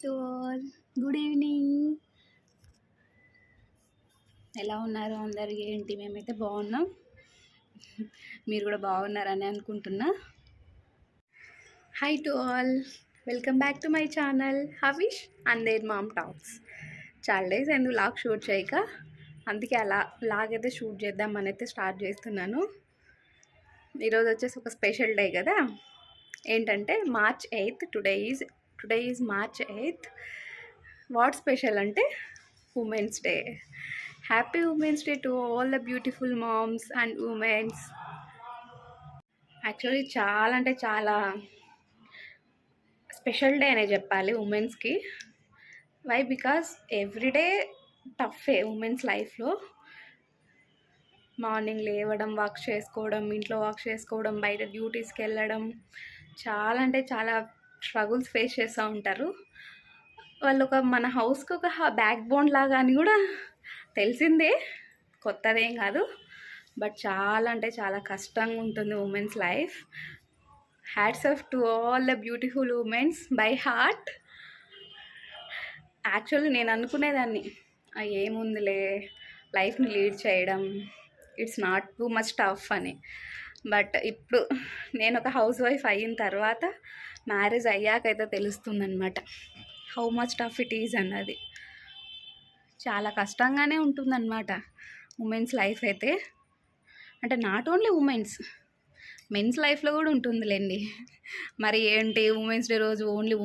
To all, good evening. ఎలా ఉన్నారు అందరు? ఏంటి, మేమైతే బాగున్నాం. మీరు కూడా బాగున్నారని అనుకుంటున్నా. Hi to all, welcome back to my channel Havish and their mom talks. చాలా డేస్ ఎందుకు లాగ్ షూట్ చేయక, అందుకే అలా లాగైతే షూట్ చేద్దామని అయితే స్టార్ట్ చేస్తున్నాను. ఈరోజు వచ్చేసి ఒక స్పెషల్ డే కదా. ఏంటంటే March 8th. Today is March 8th. What special అంటే women's day. Happy women's day to all the beautiful moms and women's. Actually చాలా అంటే చాలా స్పెషల్ డే అనే చెప్పాలి ఉమెన్స్కి. వై? బికాస్ ఎవ్రీడే టఫే ఉమెన్స్ లైఫ్లో. మార్నింగ్ లేవడం, వర్క్ చేసుకోవడం, ఇంట్లో వర్క్ చేసుకోవడం, బయట డ్యూటీస్కి వెళ్ళడం, చాలా అంటే చాలా స్ట్రగుల్స్ ఫేస్ చేస్తూ ఉంటారు వాళ్ళు. మన హౌస్కి ఒక బ్యాక్ బోన్ లాగా అని కూడా తెలిసిందే, కొత్తదేం కాదు. బట్ చాలా అంటే చాలా కష్టంగా ఉంటుంది women's life. Hats off to all the beautiful women's by heart. Actually నేను అనుకునేదాన్ని ఏముందిలే లైఫ్ని లీడ్ చేయడం, it's not too much tough అని. బట్ ఇప్పుడు నేను ఒక హౌస్ వైఫ్ అయిన తర్వాత, మ్యారేజ్ అయ్యాకైతే తెలుస్తుందన్నమాట how much tough it is అన్నది. చాలా కష్టంగానే ఉంటుందన్నమాట ఉమెన్స్ లైఫ్ అయితే. అంటే నాట్ ఓన్లీ ఉమెన్స్, మెన్స్ లైఫ్లో కూడా ఉంటుందిలేండి. మరి ఏంటి, ఉమెన్స్ డే రోజు ఓన్లీ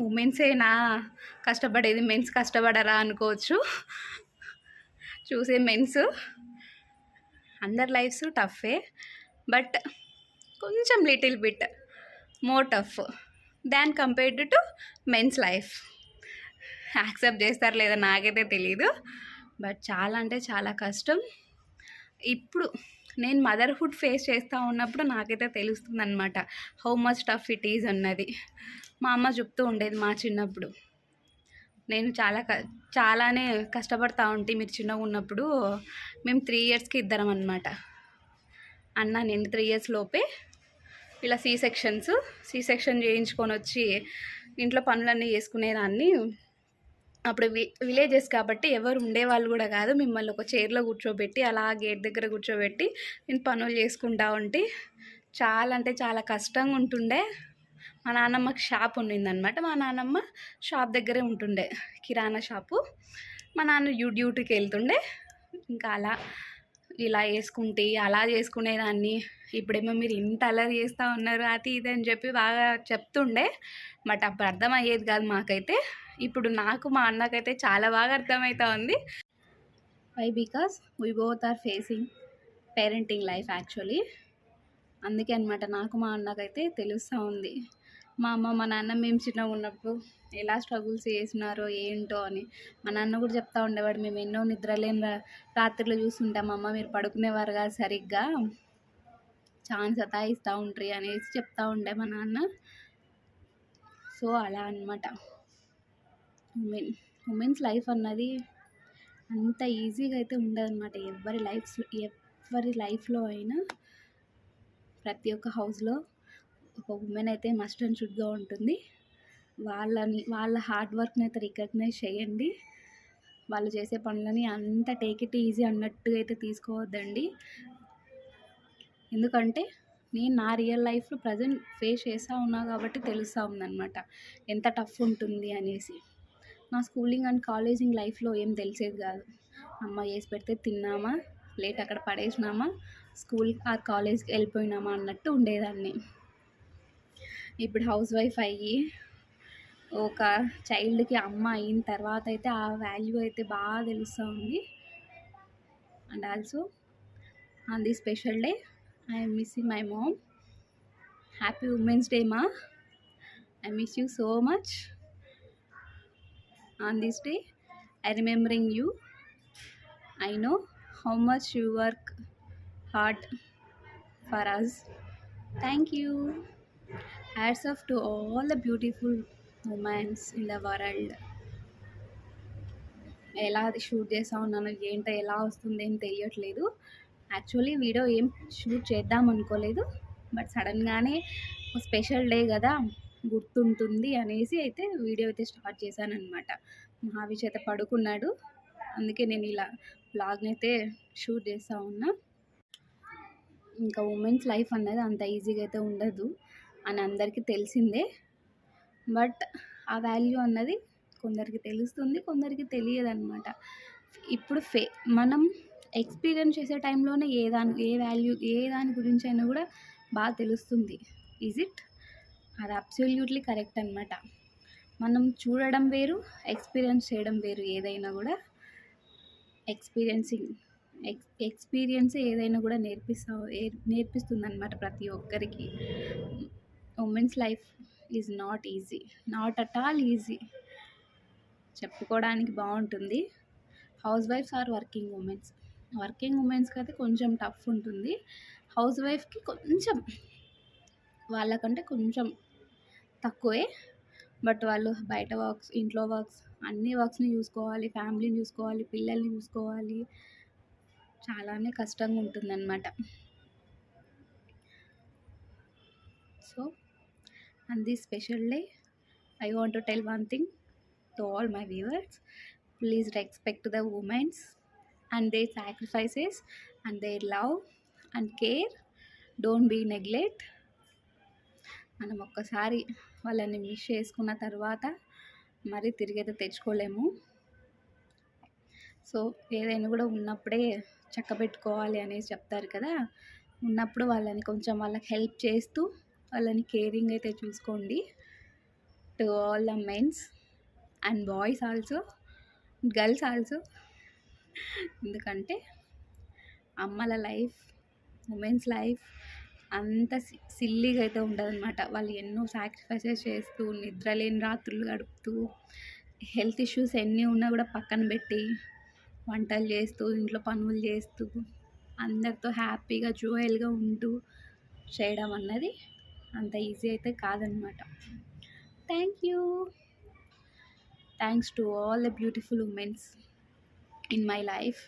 ఉమెన్సేనా కష్టపడేది, మెన్స్ కష్టపడరా అనుకోవచ్చు. చూసే మెన్స్ అందరి లైఫ్స్ టఫే, బట్ కొంచెం little bit more tough than compared to men's life. Accept చేస్తారు లేదా నాకైతే తెలీదు, బట్ చాలా అంటే చాలా కష్టం. ఇప్పుడు నేను మదర్హుడ్ ఫేస్ చేస్తూ ఉన్నప్పుడు నాకైతే తెలుస్తుంది అనమాట how much tough it is అన్నది. మా అమ్మ చెప్తూ ఉండేది మా చిన్నప్పుడు. నేను చాలానే కష్టపడతా ఉంటే, మీరు చిన్నగా ఉన్నప్పుడు మేము 3 yearsకి ఇద్దరం అనమాట. అన్న నేను 3 years లోపే ఇలా సీ సెక్షన్ చేయించుకొని వచ్చి ఇంట్లో పనులన్నీ చేసుకునేదాన్ని. అప్పుడు విలేజెస్ కాబట్టి ఎవరు ఉండేవాళ్ళు కూడా కాదు. మిమ్మల్ని ఒక చైర్లో కూర్చోబెట్టి అలా గేట్ దగ్గర కూర్చోబెట్టి నేను పనులు చేసుకుంటా ఉంటే చాలా అంటే చాలా కష్టంగా ఉంటుండే. మా నాన్నమ్మకి షాప్ ఉండిందనమాట. మా నాన్నమ్మ షాప్ దగ్గరే ఉంటుండే, కిరాణా షాపు. మా నాన్న డ్యూటీకి వెళ్తుండే. ఇంకా అలా ఇలా వేసుకుంటే అలా చేసుకునేదాన్ని. ఇప్పుడేమో మీరు ఇంత అల్లరి చేస్తూ ఉన్నారు అది ఇది అని చెప్పి బాగా చెప్తుండే. బట్ అప్పుడు అర్థమయ్యేది కాదు మాకైతే. ఇప్పుడు నాకు మా అన్నకైతే చాలా బాగా అర్థమవుతా ఉంది. Why? Because we both are facing parenting life actually. అందుకే అనమాట నాకు మా అన్నకైతే తెలుస్తూ ఉంది. మా అమ్మ మా నాన్న మేము చిన్నగా ఉన్నప్పుడు ఎలా స్ట్రగుల్స్ చేసినారో ఏంటో అని. మా నాన్న కూడా చెప్తూ ఉండేవాడు, మేము ఎన్నో నిద్రలేని రాత్రులు చూస్తుంటాం అమ్మ, మీరు పడుకునేవారు కాదు సరిగ్గా, చాలా సతాయిస్తూ ఉంటారు అనేసి చెప్తూ ఉండే మా నాన్న. సో అలా అనమాట ఉమెన్స్ లైఫ్ అన్నది అంత ఈజీగా అయితే ఉండదన్నమాట. ఎవరి లైఫ్లో అయినా ప్రతి ఒక్క హౌస్లో ఒక ఉమెన్ అయితే మస్ట్ అండ్ షుడ్గా ఉంటుంది. వాళ్ళ హార్డ్ వర్క్ని అయితే రికగ్నైజ్ చేయండి. వాళ్ళు చేసే పనులని అంత టేక్ ఇట్ ఈజీ అన్నట్టుగా అయితే తీసుకోవద్దండి. ఎందుకంటే నేను నా రియల్ లైఫ్లో ప్రజెంట్ ఫేస్ చేస్తూ ఉన్నా కాబట్టి తెలుస్తూ ఉందన్నమాట ఎంత టఫ్ ఉంటుంది అనేసి. నా స్కూలింగ్ అండ్ కాలేజింగ్ లైఫ్లో ఏం తెలిసేది కాదు. అమ్మ చేసి పెడితే తిన్నామా, లేట్ అక్కడ పడేసినామా, స్కూల్ ఆర్ కాలేజ్కి వెళ్ళిపోయినామా అన్నట్టు ఉండేదాన్ని. ఇప్పుడు హౌస్ వైఫ్ అయ్యి ఒక చైల్డ్కి అమ్మ అయిన తర్వాత అయితే ఆ వాల్యూ అయితే బాగా తెలుస్తూ ఉంది. And also on the special day I'm missing my mom. Happy women's day మా. I miss you so much. On this day I remembering you. I know how much you work hard for us. Thank you. Hats off to all the beautiful women in the world. ఎలా shoot చేస్తూ ఉన్నాను ఏంటో, ఎలా వస్తుంది ఏం తెలియట్లేదు. Actually video ఏం shoot చేద్దాం అనుకోలేదు, బట్ సడన్గానే స్పెషల్ డే కదా, గుర్తుంటుంది అనేసి అయితే వీడియో అయితే స్టార్ట్ చేశాననమాట. మహావిష్ అయితే పడుకున్నాడు. అందుకే నేను ఇలా వ్లాగ్‌ని అయితే షూట్ చేస్తా ఉన్నా. ఇంకా ఉమెన్స్ లైఫ్ అన్నది అంత ఈజీగా అయితే ఉండదు అని అందరికీ తెలిసిందే. బట్ ఆ వాల్యూ అన్నది కొందరికి తెలుస్తుంది, కొందరికి తెలియదనమాట. ఇప్పుడు మనం ఎక్స్పీరియన్స్ చేసే టైంలోనే ఏ దాని గురించి అయినా కూడా బాగా తెలుస్తుంది. Is it? అది అబ్సల్యూట్లీ కరెక్ట్ అనమాట. మనం చూడడం వేరు, ఎక్స్పీరియన్స్ చేయడం వేరు. ఏదైనా కూడా ఎక్స్పీరియన్స్ ఏదైనా కూడా నేర్పిస్తుంది అనమాట ప్రతి ఒక్కరికి. Women's life is not easy, not at all easy. చెప్పుకోవడానికి బాగుంటుంది. హౌస్ వైఫ్స్ ఆర్ వర్కింగ్ ఉమెన్స్కి అయితే కొంచెం టఫ్ ఉంటుంది. హౌస్ వైఫ్కి కొంచెం వాళ్ళకంటే కొంచెం తక్కువే. బట్ వాళ్ళు బయట వర్క్స్, ఇంట్లో వర్క్స్, అన్ని వర్క్స్ని చూసుకోవాలి, ఫ్యామిలీని చూసుకోవాలి, పిల్లల్ని చూసుకోవాలి. చాలానే కష్టంగా ఉంటుందన్నమాట. So on this special day, I want to tell one thing to all my viewers. Please respect the women and their sacrifices and their love and care. Don't be neglect. మనం ఒక్కసారి వాళ్ళని మిస్ చేసుకున్న తర్వాత మరి తిరిగైతే తెచ్చుకోలేము. So ఏదైనా కూడా ఉన్నప్పుడే చక్కబెట్టుకోవాలి అనేసి చెప్తారు కదా. ఉన్నప్పుడు వాళ్ళని కొంచెం వాళ్ళకి హెల్ప్ చేస్తూ వాళ్ళని కేరింగ్ అయితే చూసుకోండి. To all the men's and boys also, girls also. ఎందుకంటే అమ్మల లైఫ్, ఉమెన్స్ లైఫ్ అంత సిల్లీగా అయితే ఉండదన్నమాట. వాళ్ళు ఎన్నో సాక్రిఫైసెస్ చేస్తూ, నిద్రలేని రాత్రులు గడుపుతూ, హెల్త్ ఇష్యూస్ ఎన్ని ఉన్నా కూడా పక్కన పెట్టి వంటలు చేస్తూ, ఇంట్లో పనులు చేస్తూ, అందరితో హ్యాపీగా జోయల్గా ఉంటూ చేయడం అన్నది అంత ఈజీ అయితే కాదనమాట. Thanks to all the beautiful women's in my life.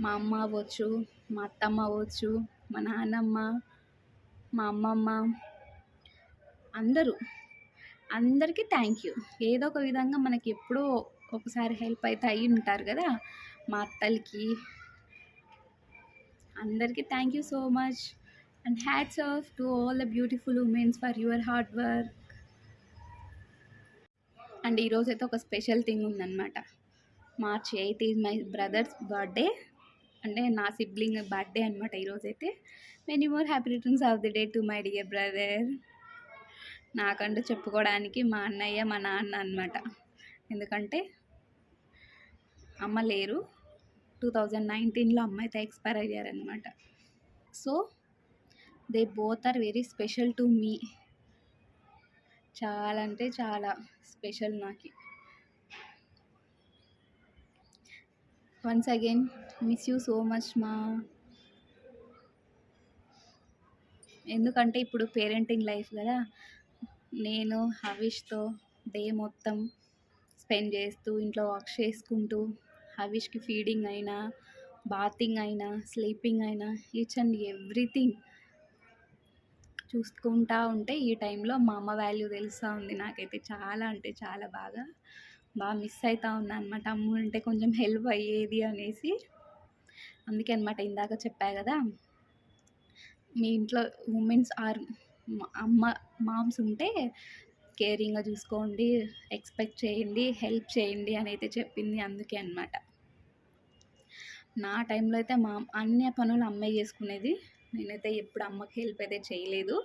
మా అమ్మ అవ్వచ్చు, మా అత్తమ్మ అవ్వచ్చు, మా నాన్నమ్మ, మా అమ్మమ్మ, అందరికీ థ్యాంక్ యూ. ఏదో ఒక విధంగా మనకి ఎప్పుడో ఒకసారి హెల్ప్ అయితే అయ్యి ఉంటారు కదా. మా అత్తలకి అందరికీ thank you so much and hats off to all the beautiful women's for your hard work. And ఈరోజు అయితే ఒక స్పెషల్ థింగ్ ఉందన్నమాట. March 8 is my brothers birthday, అంటే నా సిబ్లింగ్ బర్త్డే అనమాట ఈరోజైతే. Many more happy returns of the day to my dear brother. నాకంటూ చెప్పుకోవడానికి మా అన్నయ్య, మా నాన్న అనమాట. ఎందుకంటే అమ్మ లేరు. 2019లో అమ్మ అయితే ఎక్స్పైర్ అయ్యారనమాట. So they both are very special to me. చాలా అంటే చాలా స్పెషల్ నాకు. Once again miss you so much మా. ఎందుకంటే ఇప్పుడు పేరెంటింగ్ లైఫ్ కదా. నేను హవిష్తో డే మొత్తం స్పెండ్ చేస్తూ, ఇంట్లో వర్క్ చేసుకుంటూ, హవిష్కి ఫీడింగ్ అయినా, బాతింగ్ అయినా, స్లీపింగ్ అయినా, ఈచ్ అండ్ ఎవ్రీథింగ్ చూసుకుంటా ఉంటే ఈ టైంలో మా అమ్మ వాల్యూ తెలుస్తూ ఉంది నాకైతే. చాలా అంటే చాలా బాగా మిస్ అవుతూ ఉన్నా అనమాట. అమ్మ ఉంటే కొంచెం హెల్ప్ అయ్యేది అనేసి. అందుకే అనమాట ఇందాక చెప్పా కదా, మీ ఇంట్లో ఉమెన్స్ ఆర్ మామ్స్ ఉంటే కేరింగ్గా చూసుకోండి, ఎక్స్పెక్ట్ చేయండి, హెల్ప్ చేయండి అని అయితే చెప్పింది. అందుకే అనమాట. నా టైంలో అయితే అన్ని పనులు అమ్మే చేసుకునేది. నేనైతే ఎప్పుడు అమ్మకి హెల్ప్ అయితే చేయలేదు.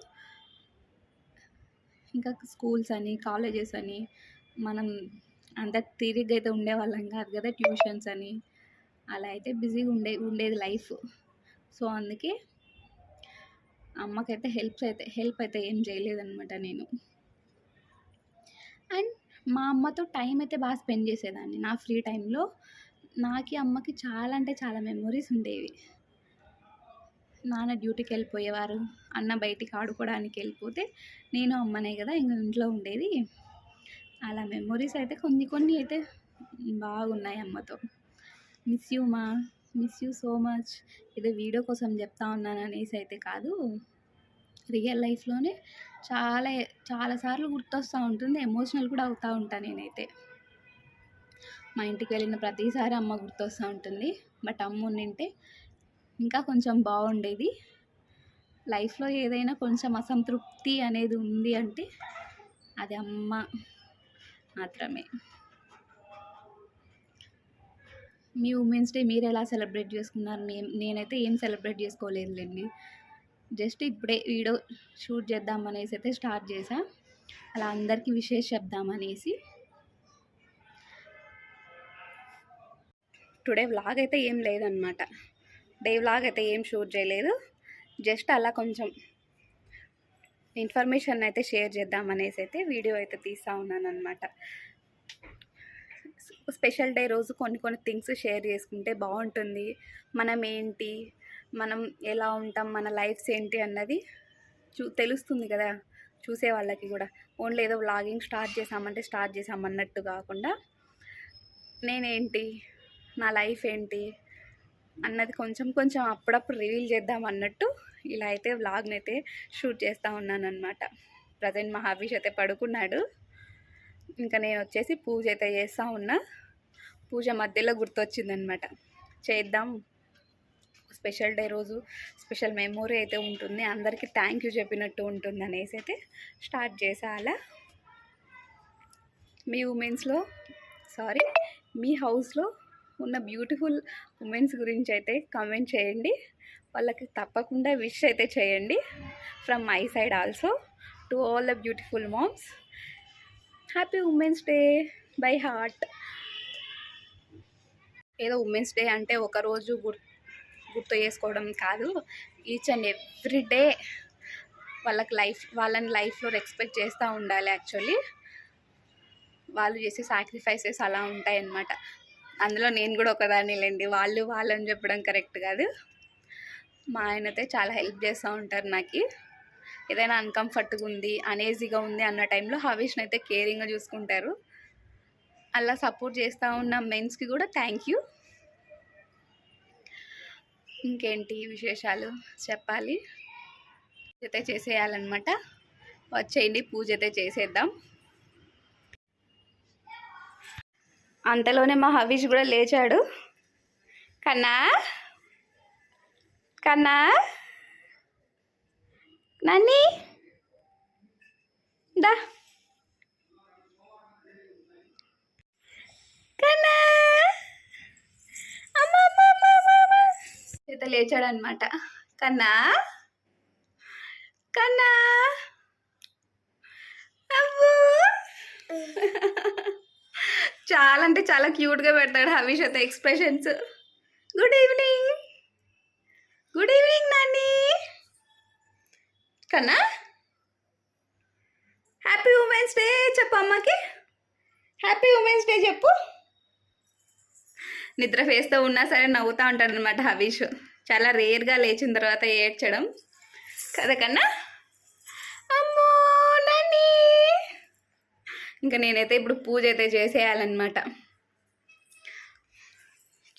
ఇంకా స్కూల్స్ అని, కాలేజెస్ అని మనం అంత తిరిగి అయితే ఉండేవాళ్ళం కాదు కదా. ట్యూషన్స్ అని అలా అయితే బిజీగా ఉండేది లైఫ్. సో అందుకే అమ్మకైతే హెల్ప్ అయితే ఏం చేయలేదన్నమాట నేను. అండ్ మా అమ్మతో టైం అయితే బాగా స్పెండ్ చేసేదాన్ని. నా ఫ్రీ టైంలో నాకి అమ్మకి చాలా అంటే చాలా మెమొరీస్ ఉండేవి. నాన్న డ్యూటీకి వెళ్ళిపోయేవారు, అన్న బయటికి ఆడుకోవడానికి వెళ్ళిపోతే నేను అమ్మనే కదా ఇంకా ఇంట్లో ఉండేది. అలా మెమొరీస్ అయితే కొన్ని అయితే బాగున్నాయి అమ్మతో. Miss you so much. ఇది వీడియో కోసం చెప్తా ఉన్నాను అనేసి అయితే కాదు, రియల్ లైఫ్లోనే చాలా చాలాసార్లు గుర్తొస్తూ ఉంటుంది, ఎమోషనల్ కూడా అవుతూ ఉంటాను నేనైతే. మా ఇంటికి వెళ్ళిన ప్రతిసారి అమ్మ గుర్తొస్తూ ఉంటుంది. బట్ అమ్మ ఉండింటే ఇంకా కొంచెం బాగుండేది. లైఫ్లో ఏదైనా కొంచెం అసంతృప్తి అనేది ఉంది అంటే అది అమ్మ మాత్రమే. మీ ఉమెన్స్ డే మీరు ఎలా సెలబ్రేట్ చేసుకున్నారు? నేనైతే ఏం సెలబ్రేట్ చేసుకోలేదులేండి. జస్ట్ ఇప్పుడే వీడియో షూట్ చేద్దామనేసి అయితే స్టార్ట్ చేసా, అలా అందరికీ విషెస్ చెప్దామనేసి. టుడే వ్లాగ్ అయితే ఏం లేదనమాట, డే వ్లాగ్ అయితే ఏం షూట్ చేయలేదు. జస్ట్ అలా కొంచెం ఇన్ఫర్మేషన్ అయితే షేర్ చేద్దామనేసి అయితే వీడియో అయితే తీస్తూ ఉన్నాను అనమాట. స్పెషల్ డే రోజు కొన్ని కొన్ని థింగ్స్ షేర్ చేసుకుంటే బాగుంటుంది. మనం ఏంటి, మనం ఎలా ఉంటాం, మన లైఫ్స్ ఏంటి అన్నది తెలుస్తుంది కదా చూసే వాళ్ళకి కూడా. ఓన్లీ ఏదో వ్లాగింగ్ స్టార్ట్ చేసామన్నట్టు కాకుండా నేనేంటి, నా లైఫ్ ఏంటి అన్నది కొంచెం కొంచెం అప్పుడప్పుడు రివీల్ చేద్దాం అన్నట్టు ఇలా అయితే వ్లాగ్ని అయితే షూట్ చేస్తూ ఉన్నాను అనమాట. ప్రజెంట్ మా హబీష్ అయితే పడుకున్నాడు, ఇంకా నేను వచ్చేసి పూజ అయితే చేస్తూ ఉన్నా. పూజ మధ్యలో గుర్తొచ్చిందనమాట, చేద్దాం స్పెషల్ డే రోజు స్పెషల్ మెమొరీ అయితే ఉంటుంది, అందరికీ థ్యాంక్ యూ చెప్పినట్టు ఉంటుంది అనేసి అయితే స్టార్ట్ చేసా. అలా మీ హౌస్లో ఉన్న బ్యూటిఫుల్ ఉమెన్స్ గురించి అయితే కామెంట్ చేయండి. వాళ్ళకి తప్పకుండా విష్ అయితే చేయండి. From my side also to all the beautiful moms, happy women's day by heart. ఏదో ఉమెన్స్ డే అంటే ఒకరోజు గుర్తు చేసుకోవడం కాదు, ఈచ్ అండ్ ఎవ్రీ డే వాళ్ళని లైఫ్లో రెస్పెక్ట్ చేస్తూ ఉండాలి. యాక్చువల్లీ వాళ్ళు చేసే సాక్రిఫైసెస్ అలా ఉంటాయన్నమాట. అందులో నేను కూడా ఒకదానిలేండి. వాళ్ళని చెప్పడం కరెక్ట్ కాదు. మా ఆయన అయితే చాలా హెల్ప్ చేస్తూ ఉంటారు నాకు. ఏదైనా అన్కంఫర్ట్గా ఉంది, అనేజీగా ఉంది అన్న టైంలో హవీష్ని అయితే కేరింగ్గా చూసుకుంటారు. అలా సపోర్ట్ చేస్తూ ఉన్న మెన్స్కి కూడా థ్యాంక్ యూ. ఇంకేంటి విశేషాలు చెప్పాలి. పూజ అయితే చేసేయాలన్నమాట. వచ్చేయండి పూజ అయితే చేసేద్దాం. అంతలోనే మా హవీష్ కూడా లేచాడు. కన్నా కన్నా నన్ని దా కన్నా అయితే లేచాడు అనమాట. కన్నా కన్నా అవ్వు చాలా అంటే చాలా క్యూట్గా పెడతాడు హవీష్ అయితే ఎక్స్ప్రెషన్స్. Good evening Nani. కన్నా హ్యాపీ ఉమెన్స్ డే చెప్పు అమ్మకి, హ్యాపీ ఉమెన్స్ డే చెప్పు. నిద్ర ఫేస్తో ఉన్నా సరే నవ్వుతూ ఉంటాడు అనమాట హవీష్. చాలా రేర్గా లేచిన తర్వాత ఏడ్చడం కదా కన్నా. అమ్మో నాని. ఇంకా నేనైతే ఇప్పుడు పూజ అయితే చేసేయాలన్నమాట.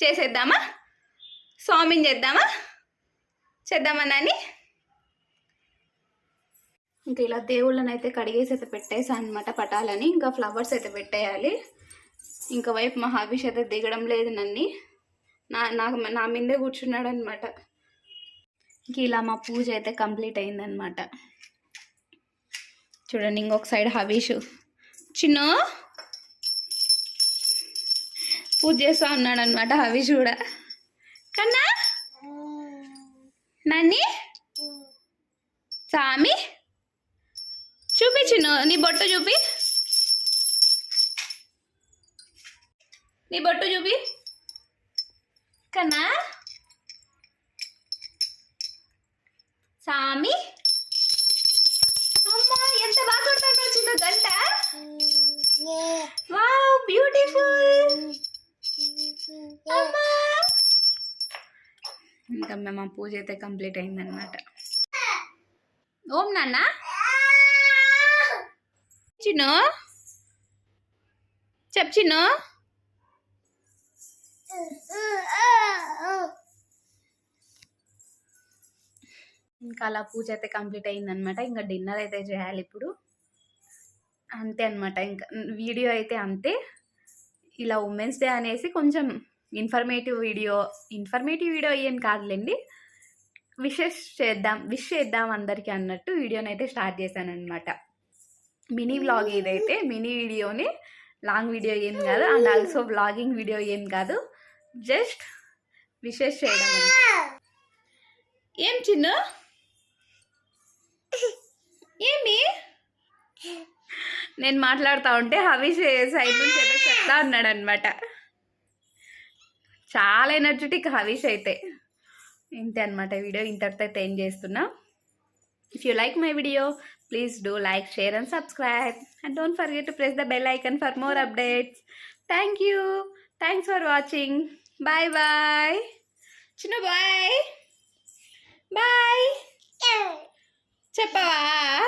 చేసేద్దామా, స్వామిని చేద్దామా నాని. ఇంకా ఇలా దేవుళ్ళని అయితే కడిగేసి అయితే పెట్టేసాను అనమాట పటాలని. ఇంకా ఫ్లవర్స్ అయితే పెట్టేయాలి. ఇంకా వైపు మా హబీష్ అయితే దిగడం లేదు నన్ను, నా మీదే కూర్చున్నాడు అనమాట. ఇంక ఇలా మా పూజ అయితే కంప్లీట్ అయిందనమాట. చూడండి ఇంకొక సైడ్ హబీష్ చిన్న పూజ చేస్తూ ఉన్నాడు అనమాట హబీష్ కూడా. కన్నా నన్ని సామి చూపించును, నీ బొట్టు చూపి, నీ బొట్టు చూపి కన్నా. సామి అమ్మా ఎంత బాగా కొడతాడు చిన్న గంట. Wow beautiful. అమ్మా ఇంకా మా పూజ అయితే కంప్లీట్ అయిందనమాట. ఓం నాన్న చిన్ను చిన్ను. ఇంకా అలా పూజ అయితే కంప్లీట్ అయిందనమాట. ఇంకా డిన్నర్ అయితే చేయాలి ఇప్పుడు. అంతే అనమాట. ఇంకా వీడియో అయితే అంతే. ఇలా ఉమెన్స్ డే అనేసి కొంచెం ఇన్ఫర్మేటివ్ వీడియో ఏం కాదులేండి, విష్ చేద్దాం అందరికీ అన్నట్టు వీడియోని అయితే స్టార్ట్ చేశానమాట. మినీ వ్లాగ్ ఇదైతే, మినీ వీడియోని, లాంగ్ వీడియో ఏం కాదు, అండ్ ఆల్సో వ్లాగింగ్ వీడియో ఏం కాదు, జస్ట్ విషెస్ చేయడం అంటే. ఏం చిన్న ఏమి నేను మాట్లాడుతూ ఉంటే హవీష్ సైడ్ నుంచి ఏదో చెప్తా ఉన్నాడు అనమాట. చాలా ఎనర్జెటిక్ హవీష్ అయితే. ఇంతే అనమాట. వీడియో ఇంతటితో అయితే ఏం చేస్తున్నా. If you like my video, please do like, share and subscribe, and don't forget to press the bell icon for more updates. Thank you. Thanks for watching. Bye bye. Chinu bye. Bye. Cheppava.